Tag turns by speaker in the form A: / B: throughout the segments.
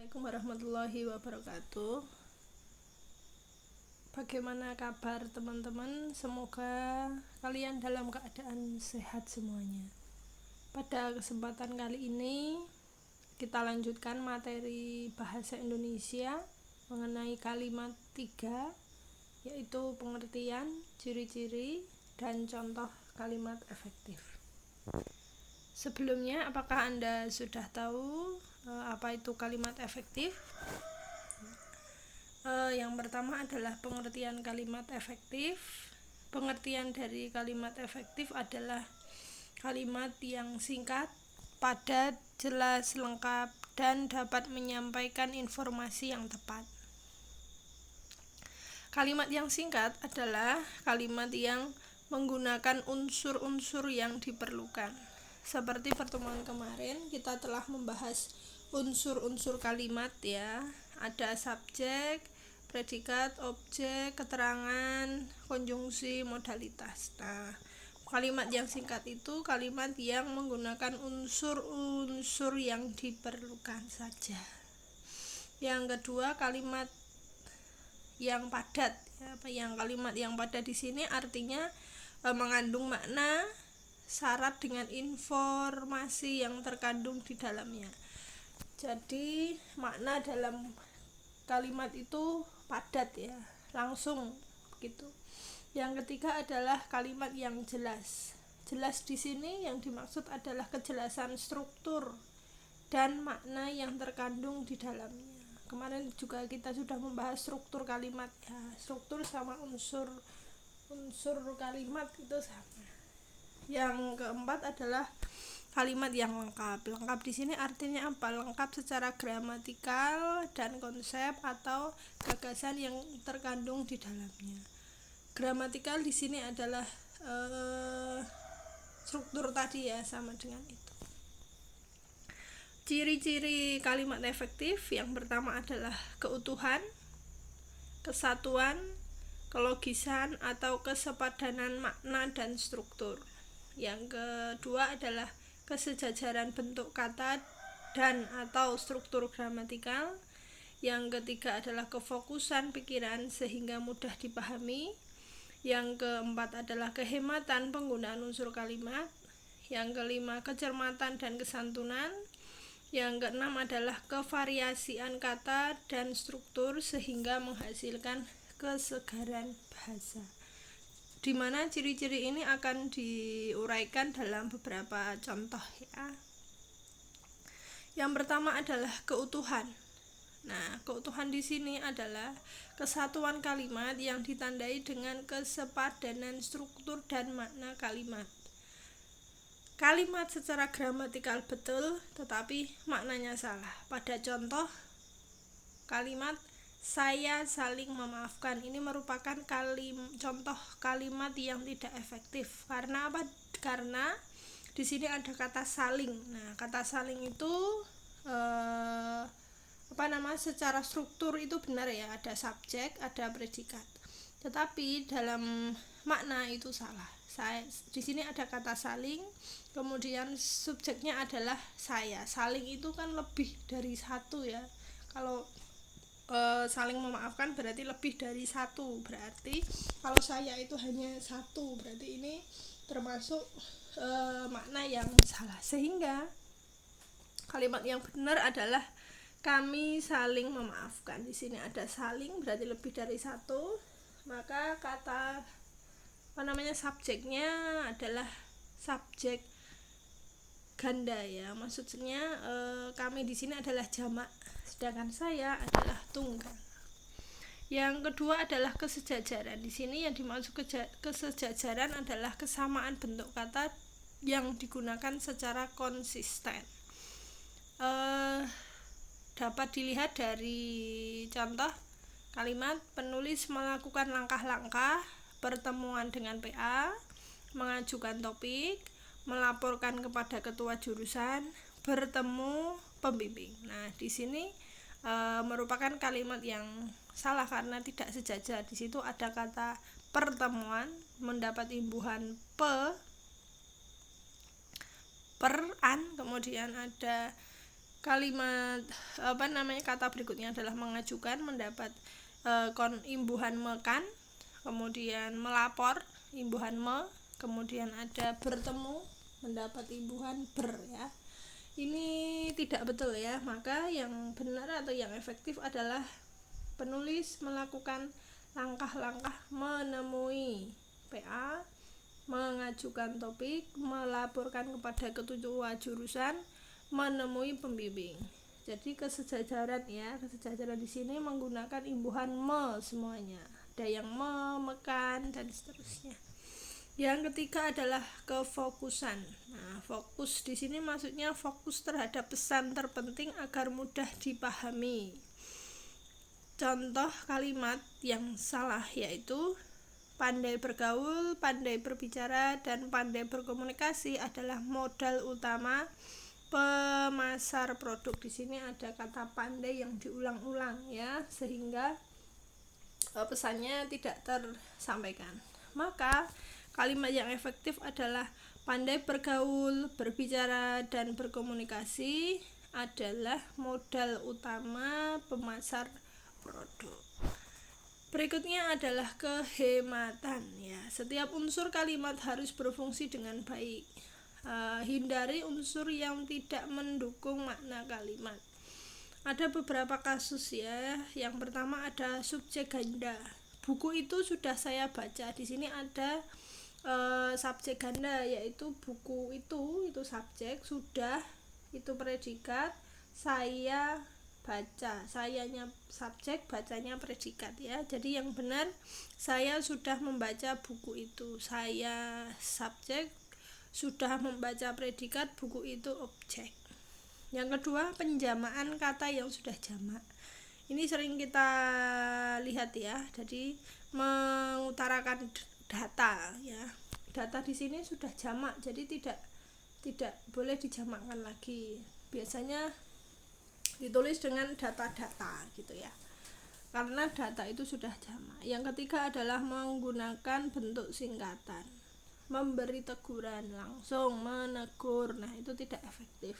A: Assalamualaikum warahmatullahi wabarakatuh. Bagaimana kabar teman-teman? Semoga kalian dalam keadaan sehat semuanya. Pada kesempatan kali ini kita lanjutkan materi bahasa Indonesia mengenai kalimat 3, yaitu pengertian, ciri-ciri, dan contoh kalimat efektif. Sebelumnya, apakah Anda sudah tahu apa itu kalimat efektif? Yang pertama adalah pengertian kalimat efektif. Pengertian dari kalimat efektif adalah kalimat yang singkat, padat, jelas, lengkap, dan dapat menyampaikan informasi yang tepat. Kalimat yang singkat adalah kalimat yang menggunakan unsur-unsur yang diperlukan. Seperti pertemuan kemarin kita telah membahas unsur-unsur kalimat ya. Ada subjek, predikat, objek, keterangan, konjungsi, modalitas. Nah, kalimat yang singkat itu kalimat yang menggunakan unsur-unsur yang diperlukan saja. Yang kedua, kalimat yang padat. Kalimat yang padat di sini artinya mengandung makna syarat dengan informasi yang terkandung di dalamnya. Jadi makna dalam kalimat itu padat ya, langsung gitu. Yang ketiga adalah kalimat yang jelas. Jelas di sini yang dimaksud adalah kejelasan struktur dan makna yang terkandung di dalamnya. Kemarin juga kita sudah membahas struktur kalimat ya. Struktur sama unsur kalimat itu sama. Yang keempat adalah kalimat yang lengkap. Lengkap di sini artinya apa? Lengkap secara gramatikal dan konsep atau gagasan yang terkandung di dalamnya. Gramatikal di sini adalah struktur tadi ya, sama dengan itu. Ciri-ciri kalimat efektif yang pertama adalah keutuhan, kesatuan, kelogisan atau kesepadanan makna dan struktur. Yang kedua adalah kesejajaran bentuk kata dan atau struktur gramatikal. Yang ketiga adalah kefokusan pikiran sehingga mudah dipahami. Yang keempat adalah kehematan penggunaan unsur kalimat. Yang kelima, kecermatan dan kesantunan. Yang keenam adalah kevariasian kata dan struktur sehingga menghasilkan kesegaran bahasa. Di mana ciri-ciri ini akan diuraikan dalam beberapa contoh ya. Yang pertama adalah keutuhan. Nah, keutuhan di sini adalah kesatuan kalimat yang ditandai dengan kesepadanan struktur dan makna kalimat. Kalimat secara gramatikal betul, tetapi maknanya salah. Pada contoh kalimat saya saling memaafkan, ini merupakan contoh kalimat yang tidak efektif. Karena apa? Karena di sini ada kata saling. Nah, kata saling itu secara struktur itu benar ya, ada subjek, ada predikat. Tetapi dalam makna itu salah. Di sini ada kata saling, kemudian subjeknya adalah saya. Saling itu kan lebih dari satu ya. Kalau saling memaafkan berarti lebih dari satu. Berarti kalau saya itu hanya satu, berarti ini termasuk makna yang salah. Sehingga kalimat yang benar adalah kami saling memaafkan. Di sini ada saling berarti lebih dari satu. Maka kata subjeknya adalah subjek ganda ya. Maksudnya kami di sini adalah jamak, sedangkan saya adalah tunggal. Yang kedua adalah kesejajaran. Di sini yang dimaksud kesejajaran adalah kesamaan bentuk kata yang digunakan secara konsisten. Dapat dilihat dari contoh kalimat penulis melakukan langkah-langkah, pertemuan dengan PA, mengajukan topik, melaporkan kepada ketua jurusan, bertemu pembimbing. Nah, di sini merupakan kalimat yang salah karena tidak sejajar. Di situ ada kata pertemuan mendapat imbuhan per an, kemudian ada kalimat kata berikutnya adalah mengajukan, mendapat imbuhan mekan, kemudian melapor imbuhan me, kemudian ada bertemu mendapat imbuhan ber ya. Ini tidak betul ya, maka yang benar atau yang efektif adalah penulis melakukan langkah-langkah menemui PA, mengajukan topik, melaporkan kepada ketua jurusan, menemui pembimbing. Jadi kesejajaran ya, kesejajaran di sini menggunakan imbuhan me semuanya. Ada yang mekan dan seterusnya. Yang ketiga adalah kefokusan. Nah, fokus di sini maksudnya fokus terhadap pesan terpenting agar mudah dipahami. Contoh kalimat yang salah yaitu pandai bergaul, pandai berbicara, dan pandai berkomunikasi adalah modal utama pemasar produk. Di sini ada kata pandai yang diulang-ulang ya, sehingga pesannya tidak tersampaikan. Maka kalimat yang efektif adalah pandai bergaul, berbicara, dan berkomunikasi adalah modal utama pemasar produk. Berikutnya adalah kehematan ya. Setiap unsur kalimat harus berfungsi dengan baik. Hindari unsur yang tidak mendukung makna kalimat. Ada beberapa kasus ya. Yang pertama ada subjek ganda. Buku itu sudah saya baca. Di sini ada subjek ganda yaitu buku itu subjek, sudah itu predikat, saya baca, sayanya subjek, bacanya predikat ya. Jadi yang benar saya sudah membaca buku itu, saya subjek, sudah membaca predikat, buku itu objek. Yang kedua, penjamaan kata yang sudah jamak. Ini sering kita lihat ya. Jadi mengutarakan data ya. Data di sini sudah jamak, jadi tidak boleh dijamakkan lagi. Biasanya ditulis dengan data-data gitu ya, karena data itu sudah jamak. Yang ketiga adalah menggunakan bentuk singkatan, memberi teguran langsung, menegur. Nah, itu tidak efektif.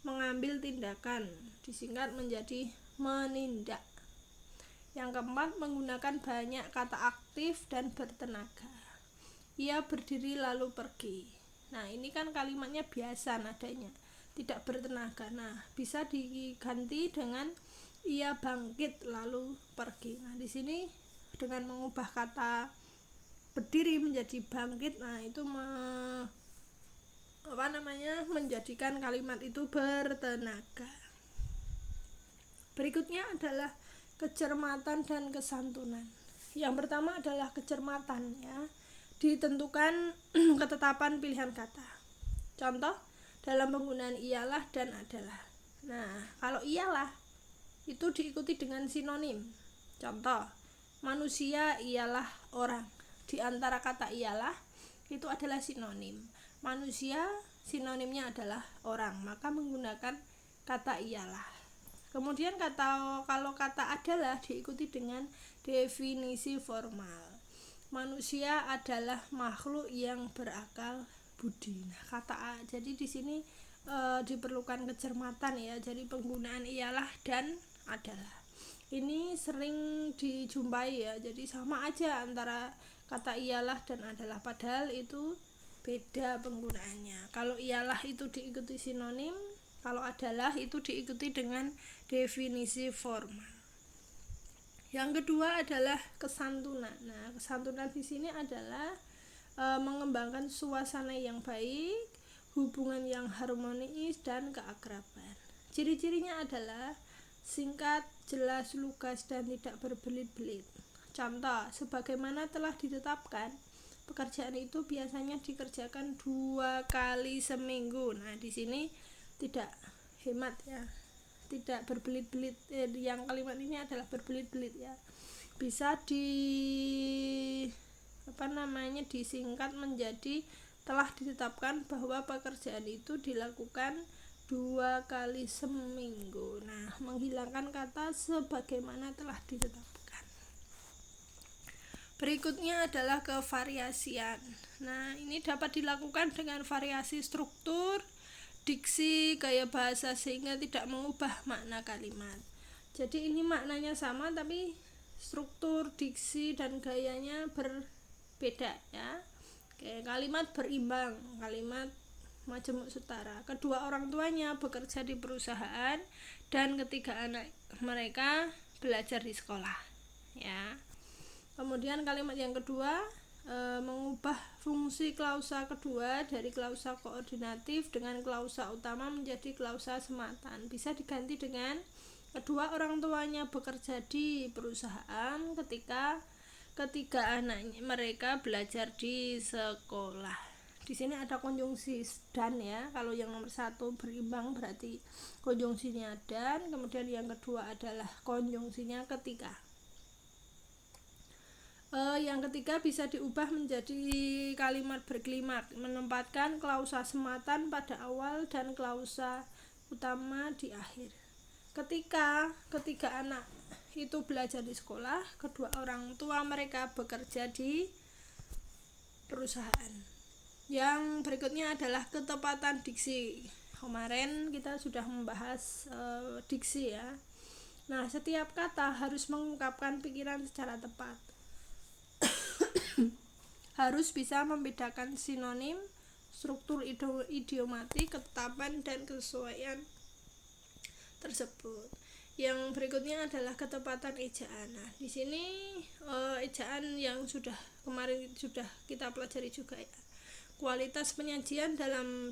A: Mengambil tindakan disingkat menjadi menindak. Yang keempat, menggunakan banyak kata aktif dan bertenaga. Ia berdiri lalu pergi. Nah, ini kan kalimatnya biasa nadanya, tidak bertenaga. Nah, bisa diganti dengan ia bangkit lalu pergi. Nah, di sini dengan mengubah kata berdiri menjadi bangkit, nah itu menjadikan kalimat itu bertenaga. Berikutnya adalah kecermatan dan kesantunan. Yang pertama adalah kecermatan ya. Ditentukan ketetapan pilihan kata. Contoh dalam penggunaan ialah dan adalah. Nah, kalau ialah itu diikuti dengan sinonim. Contoh, manusia ialah orang. Di antara kata ialah itu adalah sinonim. Manusia sinonimnya adalah orang, maka menggunakan kata ialah. Kemudian kalau kata adalah diikuti dengan definisi formal. Manusia adalah makhluk yang berakal budi. Nah, kata jadi di sini diperlukan kecermatan ya. Jadi penggunaan ialah dan adalah. Ini sering dijumpai ya. Jadi sama aja antara kata ialah dan adalah, padahal itu beda penggunaannya. Kalau ialah itu diikuti sinonim, kalau adalah itu diikuti dengan definisi formal. Yang kedua adalah kesantunan. Nah, kesantunan di sini adalah mengembangkan suasana yang baik, hubungan yang harmonis, dan keakraban. Ciri-cirinya adalah singkat, jelas, lugas, dan tidak berbelit-belit. Contoh, sebagaimana telah ditetapkan, pekerjaan itu biasanya dikerjakan 2 kali seminggu. Nah, di sini tidak hemat ya, tidak berbelit-belit. Yang kalimat ini adalah berbelit-belit ya. Bisa disingkat menjadi telah ditetapkan bahwa pekerjaan itu dilakukan 2 kali seminggu. Nah, menghilangkan kata sebagaimana telah ditetapkan. Berikutnya adalah kevariasian. Nah, ini dapat dilakukan dengan variasi struktur diksi, gaya bahasa, sehingga tidak mengubah makna kalimat. Jadi ini maknanya sama tapi struktur, diksi, dan gayanya berbeda ya. Oke, kalimat berimbang, kalimat majemuk setara. Kedua orang tuanya bekerja di perusahaan dan ketiga anak mereka belajar di sekolah ya. Kemudian kalimat yang kedua mengubah fungsi klausa kedua dari klausa koordinatif dengan klausa utama menjadi klausa sematan. Bisa diganti dengan kedua orang tuanya bekerja di perusahaan ketika ketiga anak mereka belajar di sekolah. Di sini ada konjungsi dan ya. Kalau yang nomor 1 berimbang berarti konjungsinya dan, kemudian yang kedua adalah konjungsinya ketika. Yang ketiga bisa diubah menjadi kalimat berkelimat, menempatkan klausa sematan pada awal dan klausa utama di akhir. Ketika ketiga anak itu belajar di sekolah, kedua orang tua mereka bekerja di perusahaan. Yang berikutnya adalah ketepatan diksi. Kemarin kita sudah membahas diksi ya. Nah, setiap kata harus mengungkapkan pikiran secara tepat. Harus bisa membedakan sinonim, struktur idiomatik, ketetapan, dan kesesuaian tersebut. Yang berikutnya adalah ketepatan ejaan. Nah, di sini ejaan yang kemarin sudah kita pelajari juga ya. Kualitas penyajian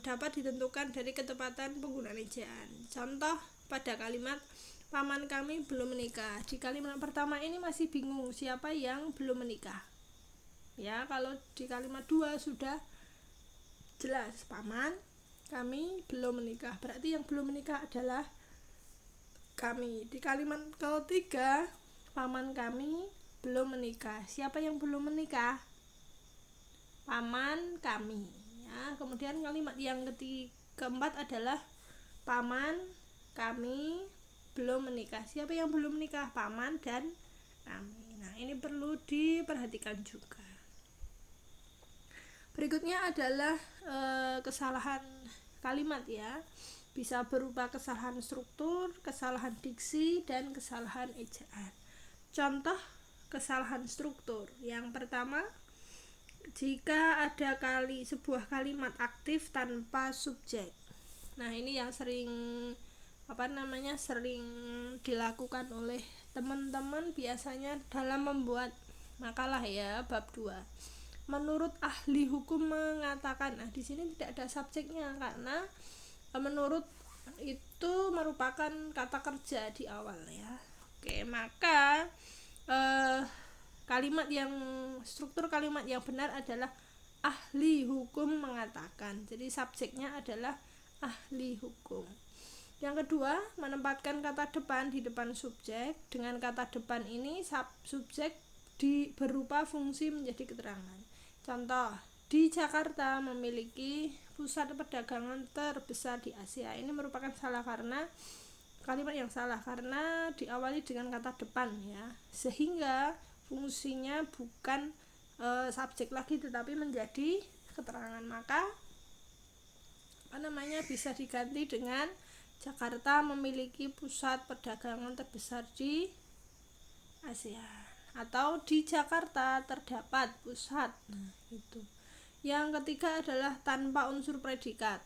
A: dapat ditentukan dari ketepatan penggunaan ejaan. Contoh pada kalimat paman kami belum menikah. Di kalimat pertama ini masih bingung siapa yang belum menikah. Ya, kalau di kalimat 2 sudah jelas, paman kami belum menikah, berarti yang belum menikah adalah kami. Di kalimat ketiga, paman kami belum menikah, siapa yang belum menikah? Paman kami ya. Kemudian kalimat yang keempat adalah paman kami belum menikah, siapa yang belum menikah? Paman dan kami. Nah, ini perlu diperhatikan juga. Berikutnya adalah kesalahan kalimat ya. Bisa berupa kesalahan struktur, kesalahan diksi, dan kesalahan ejaan. Contoh kesalahan struktur. Yang pertama, jika ada sebuah kalimat aktif tanpa subjek. Nah, ini yang sering dilakukan oleh teman-teman biasanya dalam membuat makalah ya, bab 2. Menurut ahli hukum mengatakan, nah di sini tidak ada subjeknya karena menurut itu merupakan kata kerja di awal ya. Oke, maka struktur kalimat yang benar adalah ahli hukum mengatakan. Jadi subjeknya adalah ahli hukum. Yang kedua, menempatkan kata depan di depan subjek. Dengan kata depan ini subjek berupa fungsi menjadi keterangan. Contoh, di Jakarta memiliki pusat perdagangan terbesar di Asia. Ini merupakan kalimat yang salah karena diawali dengan kata depan ya, sehingga fungsinya bukan subjek lagi tetapi menjadi keterangan. Maka bisa diganti dengan Jakarta memiliki pusat perdagangan terbesar di Asia, atau di Jakarta terdapat pusat. Itu. Yang ketiga adalah tanpa unsur predikat.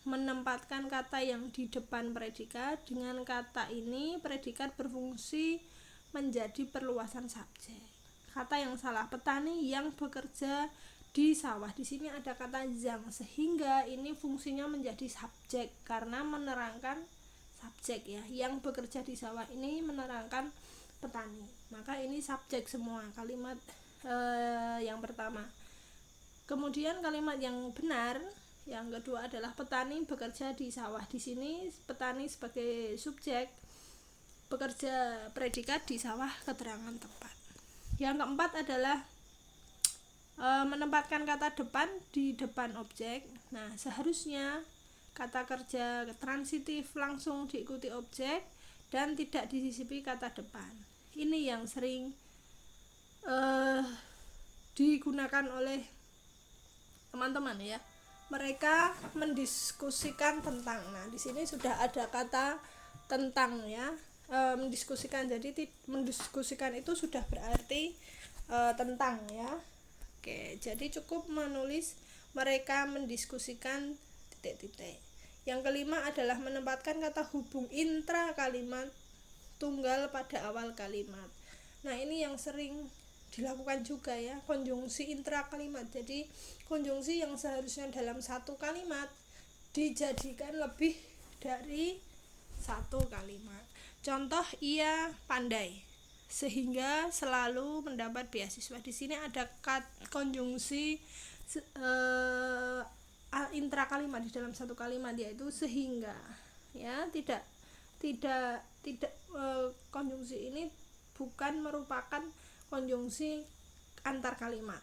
A: Menempatkan kata yang di depan predikat. Dengan kata ini predikat berfungsi menjadi perluasan subjek. Kata yang salah, petani yang bekerja di sawah. Di sini ada kata yang, sehingga ini fungsinya menjadi subjek karena menerangkan subjek ya. Yang bekerja di sawah ini menerangkan petani, maka ini subjek semua kalimat yang pertama. Kemudian kalimat yang benar yang kedua adalah petani bekerja di sawah. Di sini petani sebagai subjek, bekerja predikat, di sawah keterangan tempat. Yang keempat adalah menempatkan kata depan di depan objek. Nah, seharusnya kata kerja transitif langsung diikuti objek dan tidak disisipi kata depan. Ini yang sering digunakan oleh teman-teman ya. mereka mendiskusikan tentang. Nah, di sini sudah ada kata tentang ya. Mendiskusikan, jadi mendiskusikan itu sudah berarti tentang ya. Oke, jadi cukup menulis mereka mendiskusikan titik-titik. Yang kelima adalah menempatkan kata hubung intra kalimat tunggal pada awal kalimat. Nah, ini yang sering dilakukan juga ya, konjungsi intra kalimat. Jadi konjungsi yang seharusnya dalam satu kalimat dijadikan lebih dari satu kalimat. Contoh, ia pandai sehingga selalu mendapat beasiswa. Di sini ada konjungsi intra kalimat di dalam satu kalimat, yaitu sehingga ya. Konjungsi ini bukan merupakan konjungsi antar kalimat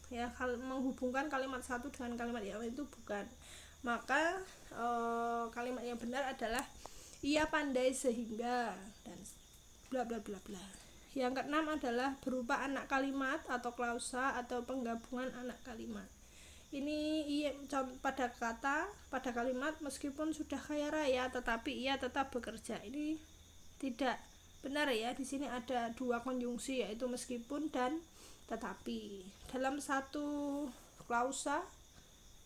A: ya, menghubungkan kalimat satu dengan kalimat yang lain itu bukan. Maka kalimat yang benar adalah ia pandai sehingga dan bla bla bla bla. Yang keenam adalah berupa anak kalimat atau klausa atau penggabungan anak kalimat. Ini pada kalimat meskipun sudah kaya raya tetapi ia tetap bekerja. Ini tidak benar ya. Di sini ada dua konjungsi, yaitu meskipun dan tetapi. Dalam satu klausa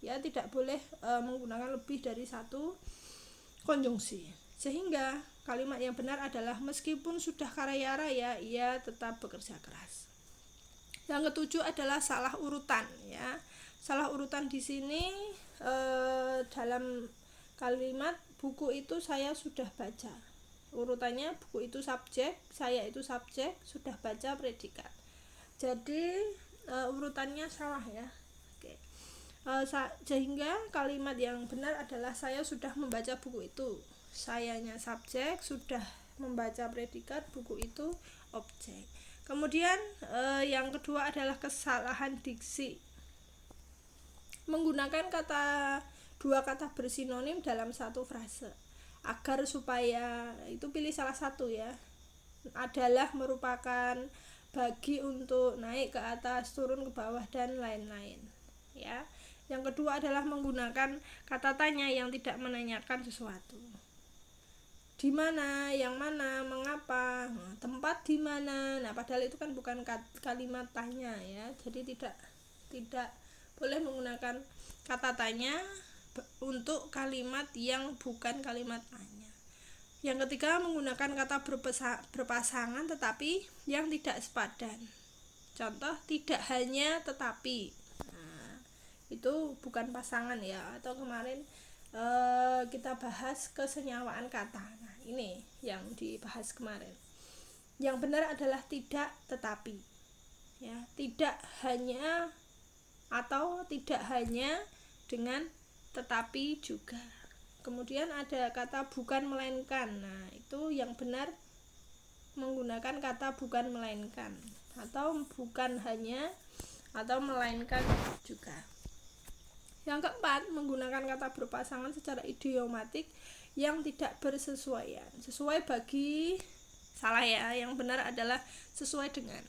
A: ya tidak boleh menggunakan lebih dari satu konjungsi. Sehingga kalimat yang benar adalah meskipun sudah kaya raya ia tetap bekerja keras. Yang ketujuh adalah salah urutan ya. Salah urutan di sini dalam kalimat buku itu saya sudah baca. Urutannya buku itu subjek, saya itu subjek, sudah baca predikat. Jadi urutannya salah ya. Oke. Sehingga kalimat yang benar adalah saya sudah membaca buku itu. Sayanya subjek, sudah membaca predikat, buku itu objek. Kemudian yang kedua adalah kesalahan diksi. Menggunakan dua kata bersinonim dalam satu frase. Agar supaya itu pilih salah satu ya. Adalah merupakan, bagi, untuk, naik ke atas, turun ke bawah, dan lain-lain ya. Yang kedua adalah menggunakan kata tanya yang tidak menanyakan sesuatu. Di mana, yang mana, mengapa, tempat di mana. Nah, padahal itu kan bukan kalimat tanya ya. Jadi tidak boleh menggunakan kata tanya untuk kalimat yang bukan kalimat tanya. Yang ketiga, menggunakan kata berpasangan tetapi yang tidak sepadan. Contoh, tidak hanya tetapi. Nah, itu bukan pasangan ya. Atau kemarin kita bahas kesenyawaan kata. Nah, ini yang dibahas kemarin. Yang benar adalah tidak tetapi ya. Tidak hanya atau tidak hanya dengan tetapi juga. Kemudian ada kata bukan melainkan. Nah, itu yang benar menggunakan kata bukan melainkan atau bukan hanya atau melainkan juga. Yang keempat, menggunakan kata berpasangan secara idiomatik yang tidak bersesuaian. Sesuai bagi salah ya. Yang benar adalah sesuai dengan.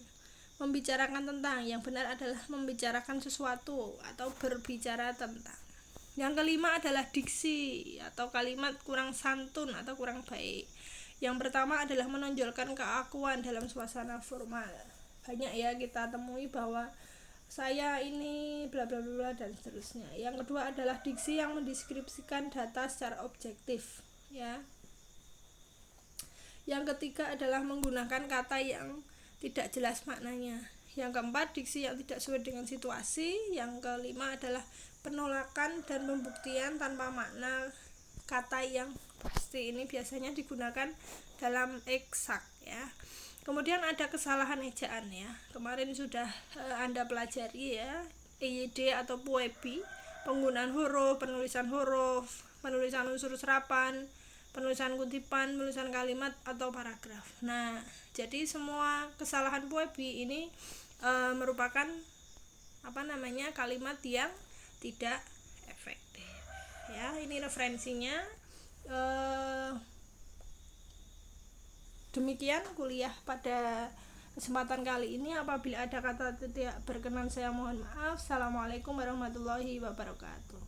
A: Membicarakan tentang, yang benar adalah membicarakan sesuatu atau berbicara tentang. Yang kelima adalah diksi atau kalimat kurang santun atau kurang baik. Yang pertama adalah menonjolkan keakuan dalam suasana formal. Banyak ya kita temui bahwa saya ini bla bla bla dan seterusnya. Yang kedua adalah diksi yang mendeskripsikan data secara objektif ya. Yang ketiga adalah menggunakan kata yang tidak jelas maknanya. Yang keempat, diksi yang tidak sesuai dengan situasi. Yang kelima adalah penolakan dan pembuktian tanpa makna kata yang pasti. Ini biasanya digunakan dalam eksak ya. Kemudian ada kesalahan ejaan ya. Kemarin sudah Anda pelajari ya, EYD atau PUEBI, penggunaan huruf, penulisan unsur serapan, penulisan kutipan, penulisan kalimat atau paragraf. Nah, jadi semua kesalahan PUEBI ini merupakan kalimat yang tidak efektif. Ya, ini referensinya. Demikian kuliah pada kesempatan kali ini. Apabila ada kata tidak berkenan saya mohon maaf. Assalamualaikum warahmatullahi wabarakatuh.